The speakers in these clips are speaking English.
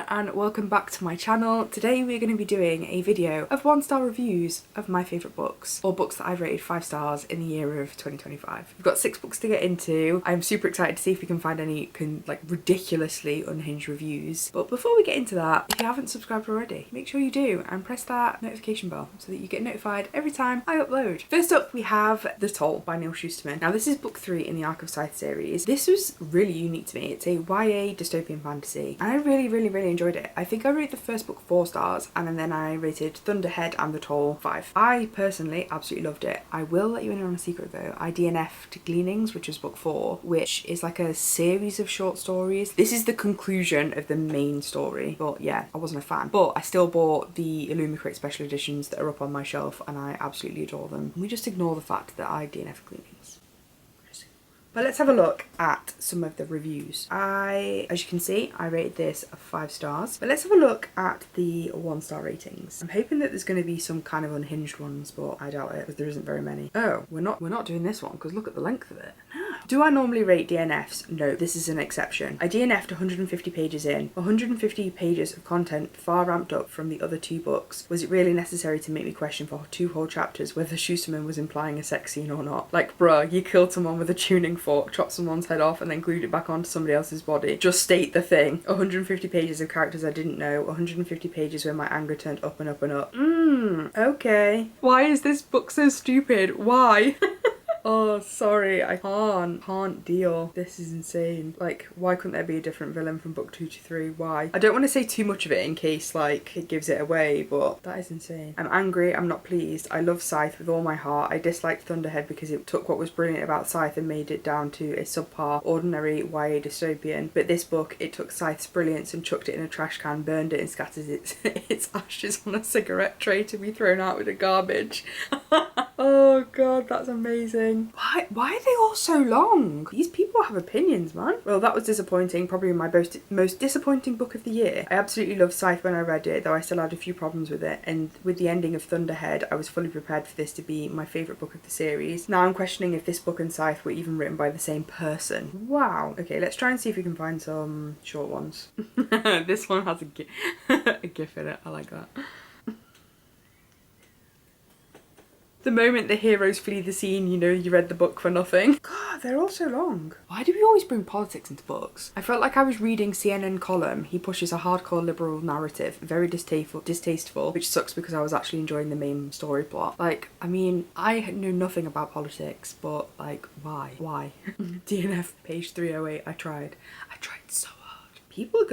and welcome back to my channel. Today we're going to be doing a video of 1-star reviews of my favourite books, or books that I've rated 5 stars in the year of 2025. We've got 6 books to get into. I'm super excited to see if we can find any ridiculously unhinged reviews. But before we get into that, if you haven't subscribed already, make sure you do and press that notification bell so that you get notified every time I upload. First up we have The Toll by Neil Schusterman. Now this is book 3 in the Arc of Scythe series. This was really unique to me. It's a YA dystopian fantasy and I really enjoyed it. I think I rated the first book 4 stars and then I rated Thunderhead and The Toll 5. I personally absolutely loved it. I will let you in on a secret though. I DNF'd Gleanings, which was book 4, which is like a series of short stories. This is the conclusion of the main story, but yeah, I wasn't a fan. But I still bought the Illumicrate special editions that are up on my shelf and I absolutely adore them. And we just ignore the fact that I DNF'd Gleanings. But let's have a look at some of the reviews. As you can see, I rated this 5 stars. But let's have a look at the 1-star ratings. I'm hoping that there's going to be some kind of unhinged ones, but I doubt it because there isn't very many. Oh, we're not doing this one because look at the length of it. Do I normally rate DNFs? No, this is an exception. I DNF'd 150 pages in. 150 pages of content far ramped up from the other 2 books. Was it really necessary to make me question for 2 whole chapters whether Schusterman was implying a sex scene or not? Like, bruh, you killed someone with a tuning fork, chopped someone's head off and then glued it back onto somebody else's body. Just state the thing. 150 pages of characters I didn't know. 150 pages where my anger turned up and up and up. Okay. Why is this book so stupid? Why? Oh, sorry, I can't deal. This is insane. Like, why couldn't there be a different villain from book 2 to 3? Why? I don't want to say too much of it in case, like, it gives it away, but that is insane. I'm angry, I'm not pleased. I love Scythe with all my heart. I disliked Thunderhead because it took what was brilliant about Scythe and made it down to a subpar, ordinary YA dystopian. But this book, it took Scythe's brilliance and chucked it in a trash can, burned it and scattered its ashes on a cigarette tray to be thrown out with the garbage. Oh god, that's amazing. Why are they all so long? These people have opinions, man. Well, that was disappointing. Probably my most disappointing book of the year. I absolutely loved Scythe when I read it, though I still had a few problems with it. And with the ending of Thunderhead, I was fully prepared for this to be my favourite book of the series. Now I'm questioning if this book and Scythe were even written by the same person. Wow. Okay, let's try and see if we can find some short ones. This one has a gif in it. I like that. The moment the heroes flee the scene, you know you read the book for nothing. God, they're all so long. Why do we always bring politics into books? I felt like I was reading CNN column. He pushes a hardcore liberal narrative, very distasteful, which sucks because I was actually enjoying the main story plot. Like, I mean, I know nothing about politics, but like, why? Why? DNF page 308, I tried so hard. People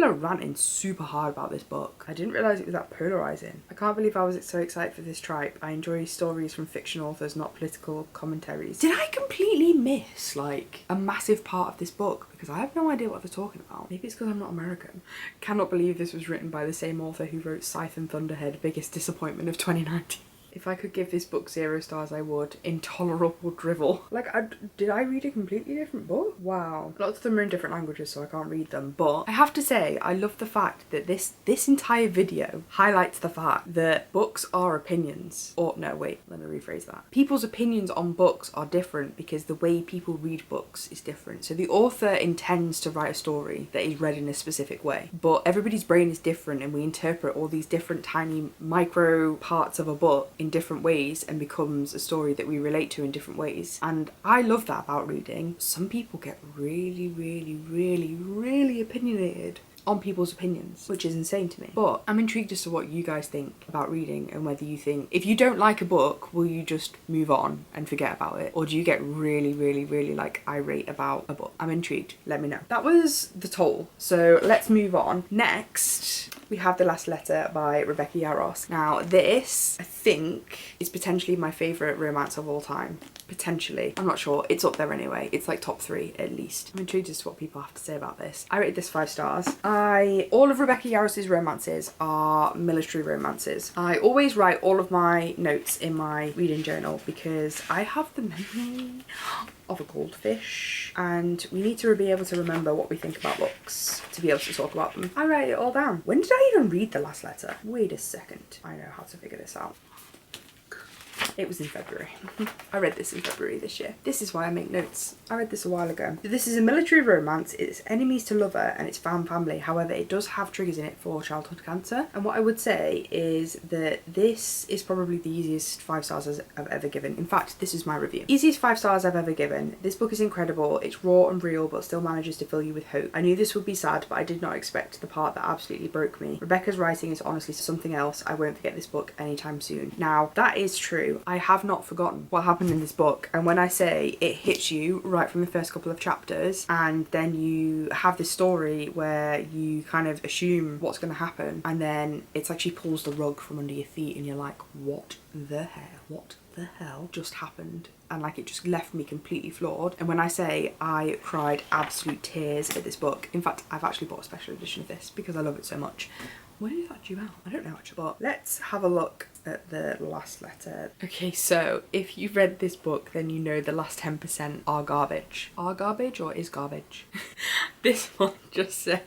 are ranting super hard about this book. I didn't realise it was that polarising. I can't believe I was so excited for this tripe. I enjoy stories from fiction authors, not political commentaries. Did I completely miss, like, a massive part of this book? Because I have no idea what they're talking about. Maybe it's because I'm not American. Cannot believe this was written by the same author who wrote Scythe and Thunderhead, biggest disappointment of 2019. If I could give this book 0 stars, I would. Intolerable drivel. Like, did I read a completely different book? Wow. Lots of them are in different languages, so I can't read them. But I have to say, I love the fact that this entire video highlights the fact that books are opinions. Or, no, wait, let me rephrase that. People's opinions on books are different because the way people read books is different. So the author intends to write a story that is read in a specific way. But everybody's brain is different and we interpret all these different tiny micro parts of a book in different ways and becomes a story that we relate to in different ways. And I love that about reading. Some people get really opinionated on people's opinions, which is insane to me. But I'm intrigued as to what you guys think about reading and whether you think, if you don't like a book, will you just move on and forget about it? Or do you get really like irate about a book? I'm intrigued. Let me know. That was The Toll. So let's move on. Next, we have The Last Letter by Rebecca Yarros. Now this, I think, is potentially my favourite romance of all time. Potentially. I'm not sure. It's up there anyway. It's like top 3 at least. I'm intrigued as to what people have to say about this. I rated this 5 stars. All of Rebecca Yarros's romances are military romances. I always write all of my notes in my reading journal because I have the memory of a goldfish and we need to be able to remember what we think about books to be able to talk about them. I write it all down. When did I even read The Last Letter? Wait a second. I know how to figure this out. It was in February. I read this in February this year. This is why I make notes. I read this a while ago. This is a military romance. It's enemies to lover and it's found family. However, it does have triggers in it for childhood cancer. And what I would say is that this is probably the easiest 5 stars I've ever given. In fact, this is my review. Easiest 5 stars I've ever given. This book is incredible. It's raw and real, but still manages to fill you with hope. I knew this would be sad, but I did not expect the part that absolutely broke me. Rebecca's writing is honestly something else. I won't forget this book anytime soon. Now, that is true. I have not forgotten what happened in this book, and when I say it hits you right from the first couple of chapters, and then you have this story where you kind of assume what's going to happen, and then it's like she pulls the rug from under your feet and you're like, what the hell just happened? And like it just left me completely floored. And when I say I cried absolute tears at this book, in fact I've actually bought a special edition of this because I love it so much. When is that due out? I don't know actually, but let's have a look at the last letter. Okay, so if you've read this book, then you know the last 10% are garbage. Are garbage or is garbage? This one just says,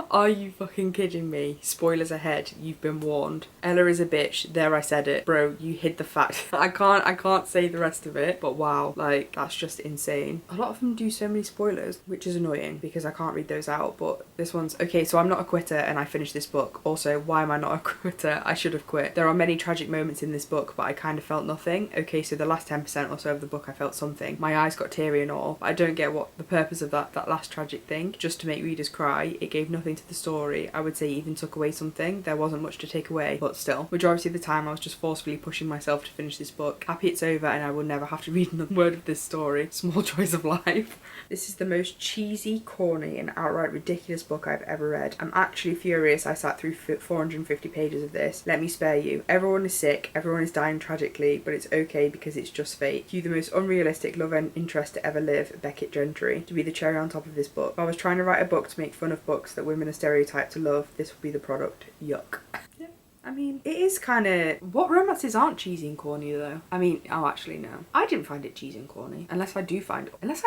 are you fucking kidding me? Spoilers ahead, you've been warned. Ella is a bitch. There, I said it. Bro, you hid the fact. I can't say the rest of it, but wow, like that's just insane. A lot of them do so many spoilers, which is annoying because I can't read those out, but this one's okay. So I'm not a quitter and I finished this book. Also, why am I not a quitter? I should have quit. There are many tragic moments in this book, but I kind of felt nothing. Okay, so the last 10% or so of the book I felt something. My eyes got teary and all, but I don't get what the purpose of that last tragic thing, just to make readers cry. It gave nothing to the story. I would say even took away something. There wasn't much to take away, but still. Majority of the time I was just forcefully pushing myself to finish this book. Happy it's over and I will never have to read another word of this story. Small joys of life. This is the most cheesy, corny and outright ridiculous book I've ever read. I'm actually furious I sat through 450 pages of this. Let me spare you. Everyone is sick, everyone is dying tragically, but it's okay because it's just fate. Cue the most unrealistic love and interest to ever live, Beckett Gentry, to be the cherry on top of this book. If I was trying to write a book to make fun of books that women are stereotyped to love, this would be the product. Yuck. Yeah. I mean, it is kind of... What romances aren't cheesy and corny, though? I mean, oh, actually, no. I didn't find it cheesy and corny. Unless I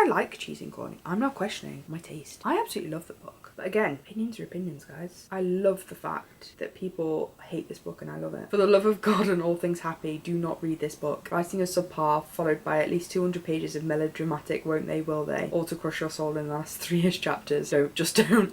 like cheesy and corny. I'm not questioning my taste. I absolutely love the book. But again, opinions are opinions, guys. I love the fact that people hate this book and I love it. For the love of God and all things happy, do not read this book. Writing is subpar, followed by at least 200 pages of melodramatic won't they, will they, all to crush your soul in the last 3-ish chapters. So just don't.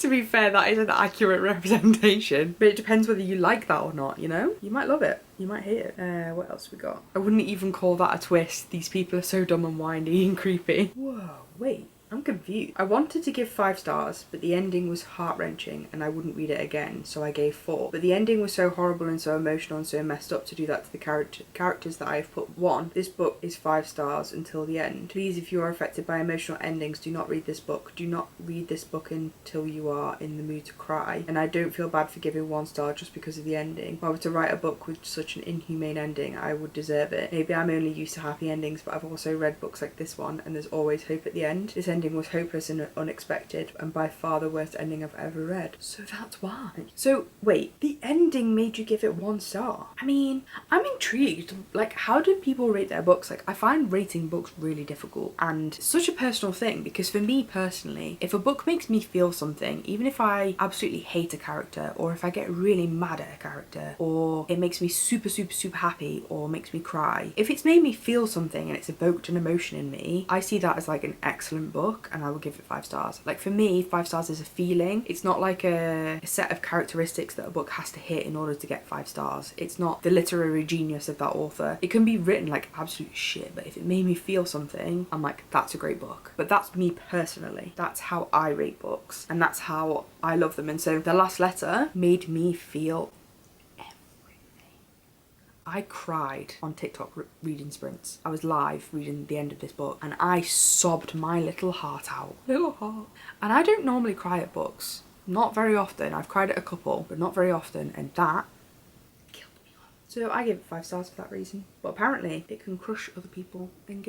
To be fair, that is an accurate representation, but it depends whether you like that or not, you know? You might love it, you might hate it. What else we got? I wouldn't even call that a twist. These people are so dumb and whiny and creepy. Whoa, wait. I'm confused. I wanted to give 5 stars, but the ending was heart-wrenching and I wouldn't read it again, so I gave 4. But the ending was so horrible and so emotional and so messed up to do that to the characters that I have put 1. This book is 5 stars until the end. Please, if you are affected by emotional endings, do not read this book. Do not read this book until you are in the mood to cry. And I don't feel bad for giving 1 star just because of the ending. If I were to write a book with such an inhumane ending, I would deserve it. Maybe I'm only used to happy endings, but I've also read books like this one and there's always hope at the end. This ending was hopeless and unexpected and by far the worst ending I've ever read. So that's why. So wait, the ending made you give it 1 star? I mean, I'm intrigued. Like, how do people rate their books? Like, I find rating books really difficult and such a personal thing, because for me personally, if a book makes me feel something, even if I absolutely hate a character or if I get really mad at a character or it makes me super happy or makes me cry, if it's made me feel something and it's evoked an emotion in me, I see that as like an excellent book and I will give it 5 stars. Like for me, 5 stars is a feeling. It's not like a set of characteristics that a book has to hit in order to get 5 stars. It's not the literary genius of that author. It can be written like absolute shit, but if it made me feel something, I'm like, that's a great book. But that's me personally. That's how I rate books and that's how I love them. And so the last letter made me feel I cried on TikTok reading sprints. I was live reading the end of this book and I sobbed my little heart out. Little heart. And I don't normally cry at books. Not very often. I've cried at a couple, but not very often. And that killed me. So I gave it 5 stars for that reason. But apparently it can crush other people and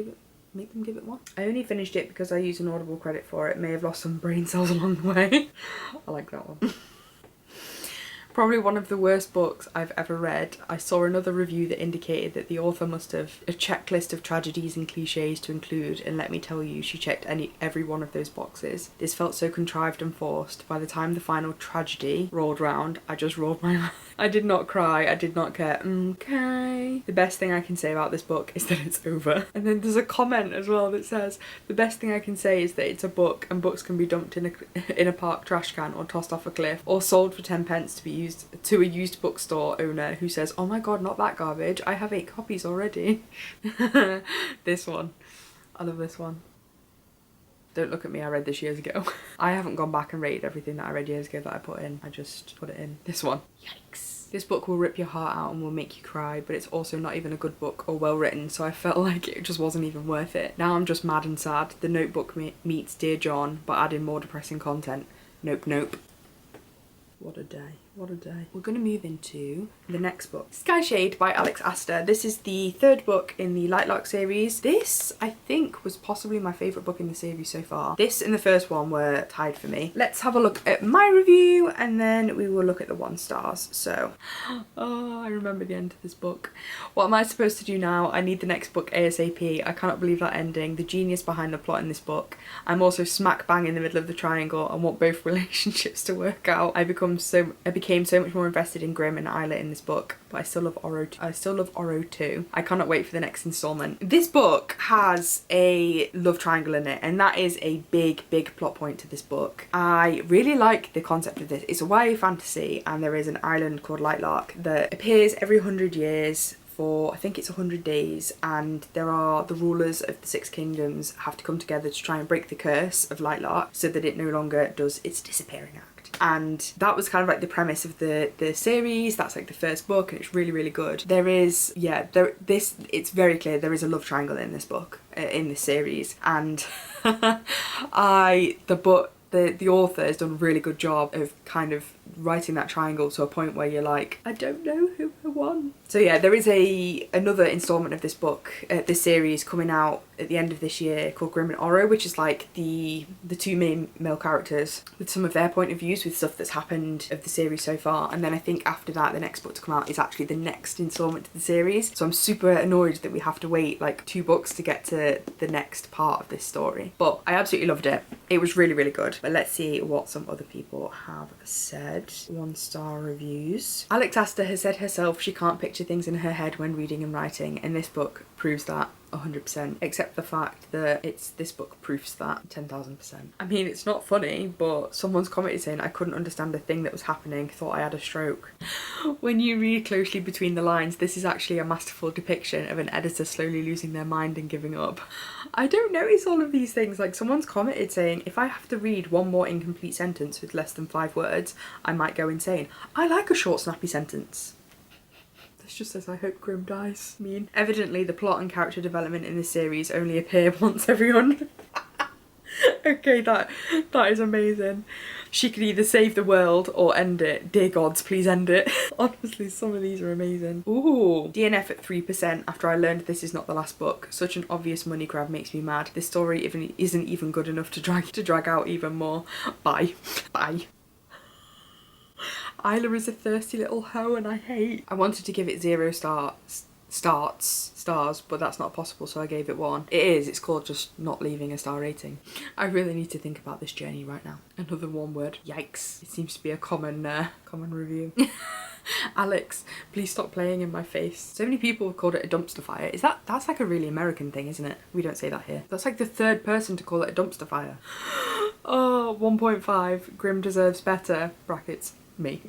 make them give it 1. I only finished it because I used an Audible credit for it. May have lost some brain cells along the way. I like that one. Probably one of the worst books I've ever read. I saw another review that indicated that the author must have a checklist of tragedies and cliches to include, and let me tell you, she checked every one of those boxes. This felt so contrived and forced. By the time the final tragedy rolled round, I just rolled my eyes. I did not cry, I did not care. Okay. The best thing I can say about this book is that it's over. And then there's a comment as well that says, the best thing I can say is that it's a book and books can be dumped in a park trash can or tossed off a cliff or sold for 10 pence to be used to a used bookstore owner who says, oh my god, not that garbage, I have 8 copies already. This one. I love this one. Don't look at me, I read this years ago. I haven't gone back and rated everything that I read years ago that I put in. I just put it in. This one. Yikes. This book will rip your heart out and will make you cry, but it's also not even a good book or well written, so I felt like it just wasn't even worth it. Now I'm just mad and sad. The Notebook meets Dear John, but adding more depressing content. Nope, nope. What a day. What a day. We're going to move into the next book. Sky Shade by Alex Aster. This is the 3rd book in the Lightlark series. This, I think, was possibly my favourite book in the series so far. This and the first one were tied for me. Let's have a look at my review and then we will look at the 1 stars. So, oh, I remember the end of this book. What am I supposed to do now? I need the next book ASAP. I cannot believe that ending. The genius behind the plot in this book. I'm also smack bang in the middle of the triangle and want both relationships to work out. I became so much more invested in Grimm and Isla in this book, but I still love Oro too. I cannot wait for the next installment. This book has a love triangle in it, and that is a big plot point to this book. I really like the concept of this. It's a YA fantasy, and there is an island called Lightlark that appears every 100 years for, I think it's 100 days, and there are the rulers of the 6 kingdoms have to come together to try and break the curse of Lightlark so that it no longer does its disappearing act. And that was kind of like the premise of the series. That's like the first book, and it's really good. There is, yeah, it's very clear there is a love triangle in this book, in this series, and the author has done a really good job of kind of writing that triangle to a point where you're like, I don't know who won. So yeah, there is another installment of this book, this series, coming out at the end of this year called Grimm and Oro, which is like the 2 main male characters with some of their point of views with stuff that's happened of the series so far. And then I think after that, the next book to come out is actually the next installment to the series. So I'm super annoyed that we have to wait like 2 books to get to the next part of this story. But I absolutely loved it. It was really good. But let's see what some other people have said. 1-star reviews. Alex Aster has said herself she can't picture things in her head when reading and writing, and this book proves that 100%, except the fact that this book proofs that 10,000%. I mean, it's not funny, but someone's commented saying I couldn't understand a thing that was happening, thought I had a stroke. When you read closely between the lines, this is actually a masterful depiction of an editor slowly losing their mind and giving up. I don't notice all of these things. Like, someone's commented saying if I have to read one more incomplete sentence with less than 5 words, I might go insane. I like a short, snappy sentence. This just says, I hope Grimm dies. Mean. Evidently, the plot and character development in this series only appear once every 100. Okay, that is amazing. She could either save the world or end it. Dear gods, please end it. Honestly, some of these are amazing. Ooh. DNF at 3% after I learned this is not the last book. Such an obvious money grab makes me mad. This story isn't even good enough to drag out even more. Bye. Bye. Isla is a thirsty little hoe and I hate. I wanted to give it 0 stars, but that's not possible, so I gave it 1. It's called just not leaving a star rating. I really need to think about this journey right now. Another 1 word. Yikes. It seems to be a common review. Alex, please stop playing in my face. So many people have called it a dumpster fire. That's like a really American thing, isn't it? We don't say that here. That's like the 3rd person to call it a dumpster fire. Oh, 1.5. Grimm deserves better. Brackets. Me.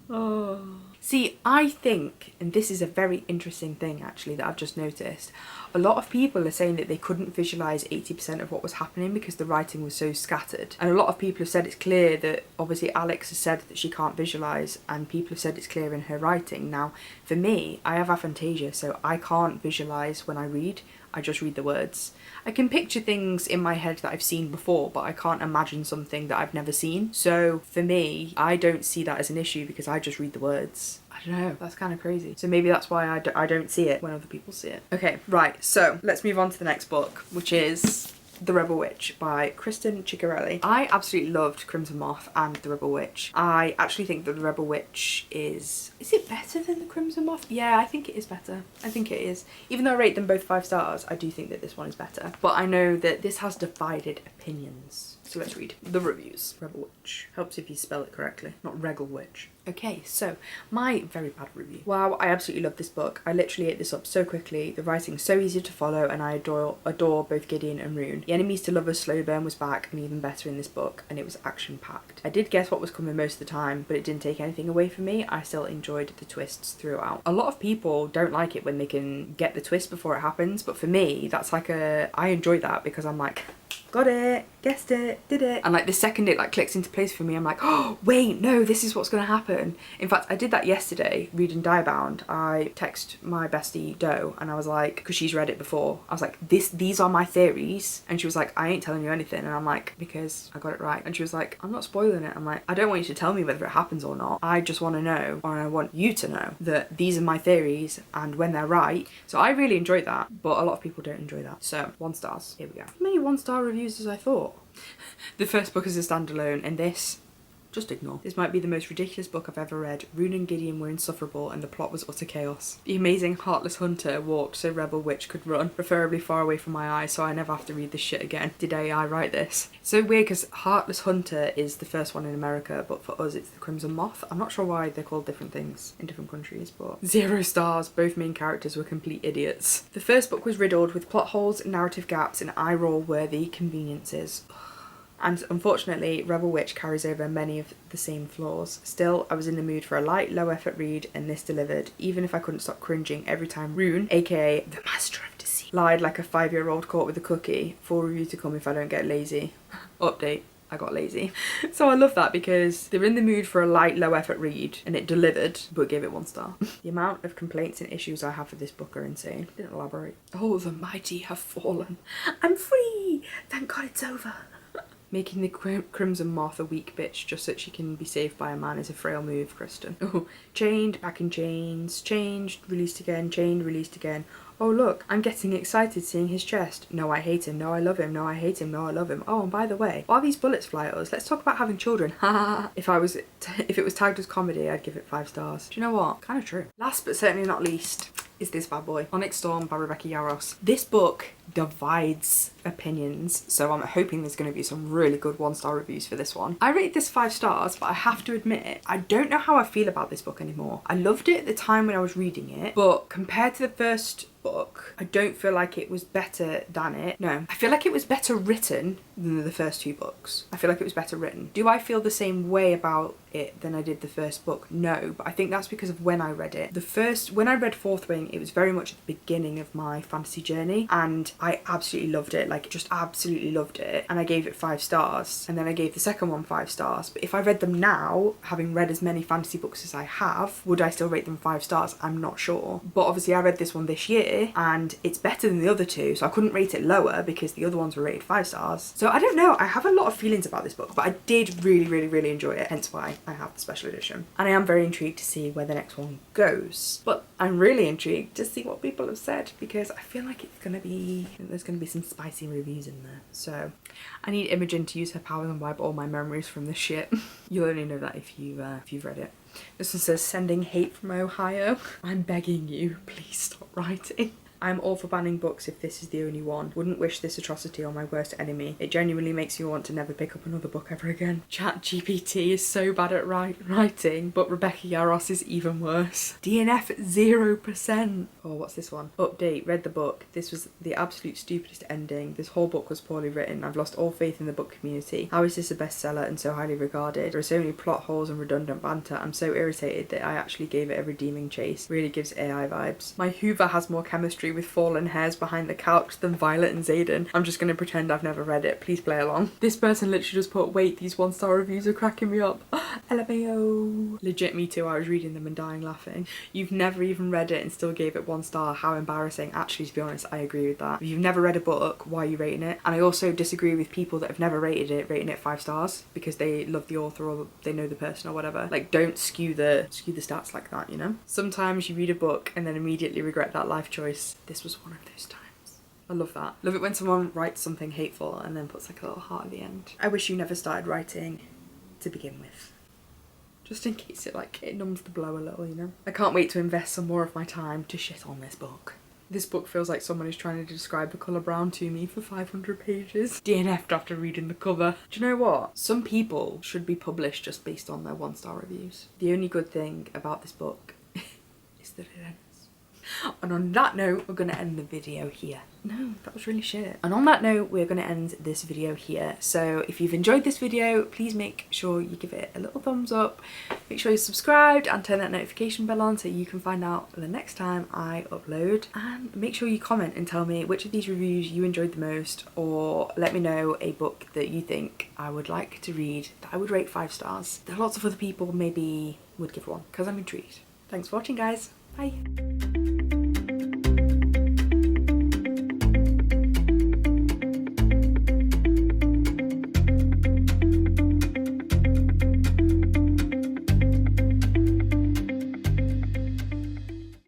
Oh. See, I think, and this is a very interesting thing actually that I've just noticed, a lot of people are saying that they couldn't visualise 80% of what was happening because the writing was so scattered. And a lot of people have said it's clear that, obviously Alex has said that she can't visualise, and people have said it's clear in her writing. Now, for me, I have aphantasia, so I can't visualise when I read. I just read the words. I can picture things in my head that I've seen before, but I can't imagine something that I've never seen. So for me, I don't see that as an issue because I just read the words. I don't know, that's kind of crazy. So maybe that's why I don't see it when other people see it. Okay, right, so let's move on to the next book, which is The Rebel Witch by Kristen Ciccarelli. I absolutely loved Crimson Moth and The Rebel Witch. I actually think that The Rebel Witch is it better than The Crimson Moth? Yeah, I think it is better. I think it is. Even though I rate them both 5 stars, I do think that this one is better. But I know that this has divided opinions. So let's read the reviews. Rebel Witch. Helps if you spell it correctly, not Regal Witch. Okay, so my very bad review. Wow, I absolutely love this book. I literally ate this up so quickly. The writing's so easy to follow and I adore both Gideon and Rune. The enemies to lovers slow burn was back and even better in this book, and it was action packed. I did guess what was coming most of the time, but it didn't take anything away from me. I still enjoyed the twists throughout. A lot of people don't like it when they can get the twist before it happens, but for me, that's like I enjoy that because I'm like, got it, guessed it, did it. And like the second it like clicks into place for me, I'm like, oh wait, no, this is what's gonna happen. In fact, I did that yesterday reading Diabound. I text my bestie Doe and I was like, because she's read it before, I was like, these are my theories. And she was like, I ain't telling you anything. And I'm like, because I got it right. And she was like, I'm not spoiling it. I'm like, I don't want you to tell me whether it happens or not. I just want to know, or I want you to know that these are my theories and when they're right. So I really enjoyed that, but a lot of people don't enjoy that. So 1 star. Here we go. How many 1-star reviews as I thought. The first book is a standalone, and this, just ignore. This might be the most ridiculous book I've ever read. Rune and Gideon were insufferable and the plot was utter chaos. The amazing heartless hunter walked so Rebel Witch could run, preferably far away from my eyes so I never have to read this shit again. Did AI write this? It's so weird because Heartless Hunter is the first one in America, but for us it's the Crimson Moth. I'm not sure why they're called different things in different countries, but 0 stars. Both main characters were complete idiots. The first book was riddled with plot holes, narrative gaps and eye-roll worthy conveniences. And unfortunately, Rebel Witch carries over many of the same flaws. Still, I was in the mood for a light, low-effort read, and this delivered, even if I couldn't stop cringing every time Rune, aka the Master of Deceit, lied like a 5-year-old caught with a cookie. Full review to come if I don't get lazy. Update. I got lazy. So I love that because they're in the mood for a light, low-effort read, and it delivered, but gave it 1 star. The amount of complaints and issues I have with this book are insane. Didn't elaborate. Oh, the mighty have fallen. I'm free! Thank God it's over. Making the Crimson Moth a weak bitch just so that she can be saved by a man is a frail move, Kristen. Oh, chained, back in chains, changed, released again, chained, released again. Oh look, I'm getting excited seeing his chest. No, I hate him. No, I love him. No, I hate him. No, I love him. Oh, and by the way, while these bullets fly at us, let's talk about having children. Ha If it was tagged as comedy, I'd give it 5 stars. Do you know what? Kind of true. Last but certainly not least is this bad boy, Onyx Storm by Rebecca Yarros. This book divides opinions, so I'm hoping there's going to be some really good 1-star reviews for this one. I rate this 5 stars, but I have to admit, I don't know how I feel about this book anymore. I loved it at the time when I was reading it, but compared to the first book, I don't feel like it was better than it. No, I feel like it was better written than the first 2 books. I feel like it was better written. Do I feel the same way about it than I did the first book? No, but I think that's because of when I read it. When I read Fourth Wing, it was very much at the beginning of my fantasy journey, and I absolutely loved it, like just absolutely loved it, and I gave it 5 stars, and then I gave the second one 5 stars. But if I read them now, having read as many fantasy books as I have, would I still rate them 5 stars? I'm not sure. But obviously I read this one this year and it's better than the other 2, so I couldn't rate it lower because the other ones were rated 5 stars. So I don't know, I have a lot of feelings about this book, but I did really enjoy it, hence why I have the special edition. And I am very intrigued to see where the next one goes. But I'm really intrigued to see what people have said because I feel like there's gonna be some spicy reviews in there. So I need Imogen to use her powers and wipe all my memories from this shit. You'll only know that if you've read it. This one says, sending hate from Ohio. I'm begging you, please stop writing. I'm all for banning books if this is the only one. Wouldn't wish this atrocity on my worst enemy. It genuinely makes me want to never pick up another book ever again. ChatGPT is so bad at writing, but Rebecca Yarros is even worse. DNF 0%. Oh, what's this one? Update, read the book. This was the absolute stupidest ending. This whole book was poorly written. I've lost all faith in the book community. How is this a bestseller and so highly regarded? There are so many plot holes and redundant banter. I'm so irritated that I actually gave it a redeeming chase. Really gives AI vibes. My Hoover has more chemistry with fallen hairs behind the couch than Violet and Xaden. I'm just going to pretend I've never read it. Please play along. This person literally just put, wait, these 1-star reviews are cracking me up. LMAO. Legit, me too. I was reading them and dying laughing. You've never even read it and still gave it 1 star. How embarrassing. Actually, to be honest, I agree with that. If you've never read a book, why are you rating it? And I also disagree with people that have never rated it, rating it 5 stars because they love the author or they know the person or whatever. Like, don't skew the stats like that, you know? Sometimes you read a book and then immediately regret that life choice. This was one of those times. I love that. Love it when someone writes something hateful and then puts like a little heart at the end. I wish you never started writing to begin with. Just in case it numbs the blow a little, you know? I can't wait to invest some more of my time to shit on this book. This book feels like someone is trying to describe the colour brown to me for 500 pages. DNF'd after reading the cover. Do you know what? Some people should be published just based on their 1-star reviews. The only good thing about this book is that it ends. And on that note, we're going to end the video here. No, that was really shit. And on that note, we're going to end this video here. So if you've enjoyed this video, please make sure you give it a little thumbs up. Make sure you're subscribed and turn that notification bell on so you can find out the next time I upload. And make sure you comment and tell me which of these reviews you enjoyed the most, or let me know a book that you think I would like to read that I would rate 5 stars. There are lots of other people maybe would give 1 because I'm intrigued. Thanks for watching, guys. Bye.